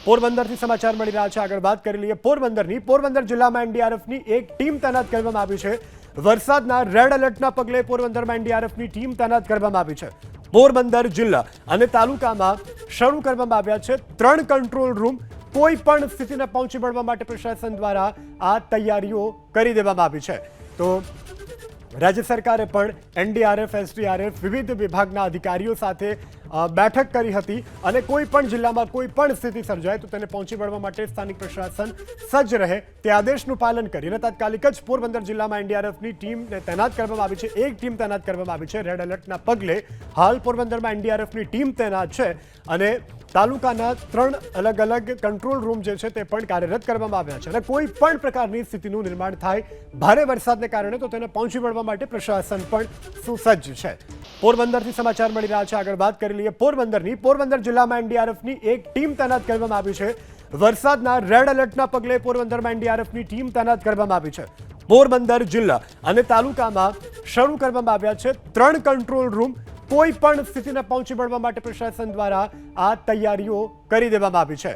પોરબંદરથી સમાચાર મળી રહ્યા છે। આગળ વાત કરી લઈએ પોરબંદર જિલ્લામાં એનડીઆરએફની એક ટીમ તૈનાત કરવામાં આવી છે। વરસાદના રેડ એલર્ટના પગલે પોરબંદરમાં એનડીઆરએફની ટીમ તૈનાત કરવામાં આવી છે। પોરબંદર જિલ્લા અને તાલુકામાં શરૂ કરવામાં આવ્યા છે 3 કંટ્રોલ રૂમ। કોઈ પણ સ્થિતિને પહોંચી વળવા માટે પ્રશાસન દ્વારા આ તૈયારીઓ કરી દેવામાં આવી છે। તો રાજ્ય સરકારે પણ એનડીઆરએફ, એસડીઆરએફ વિવિધ વિભાગના અધિકારીઓ સાથે બેઠક કરી હતી અને કોઈ પણ જિલ્લામાં કોઈ પણ સ્થિતિ સર્જાય તો તેને પહોંચી વળવા માટે સ્થાનિક પ્રશાસન સજ્જ રહે તે આદેશનું પાલન કરીને તાત્કાલિક જ પોરબંદર જિલ્લામાં એનડીઆરએફની ટીમને તૈનાત કરવામાં આવી છે। એક ટીમ તૈનાત કરવામાં આવી છે। રેડ એલર્ટના પગલે હાલ પોરબંદરમાં એનડીઆરએફની ટીમ તૈનાત છે અને તાલુકાના 3 અલગ અલગ કંટ્રોલ રૂમ જે છે તે પણ કાર્યરત કરવામાં આવ્યા છે અને કોઈ પણ પ્રકારની સ્થિતિનું નિર્માણ થાય ભારે વરસાદને કારણે તો તેને પહોંચી વળવા માટે પ્રશાસન પણ સુસજ્જ છે। પોરબંદરથી સમાચાર મળી રહ્યા છે। આગળ વાત કરી લઈએ પોરબંદર જિલ્લામાં એનડીઆરએફની એક ટીમ તૈનાત કરવામાં આવી છે। વરસાદના રેડ એલર્ટના પગલે પોરબંદરમાં એનડીઆરએફની ટીમ તૈનાત કરવામાં આવી છે। પોરબંદર જિલ્લા અને તાલુકામાં શરૂ કરવામાં આવ્યા છે 3 કંટ્રોલ રૂમ। કોઈ પણ સ્થિતિને પહોંચી વળવા માટે પ્રશાસન દ્વારા આ તૈયારીઓ કરી દેવામાં આવી છે।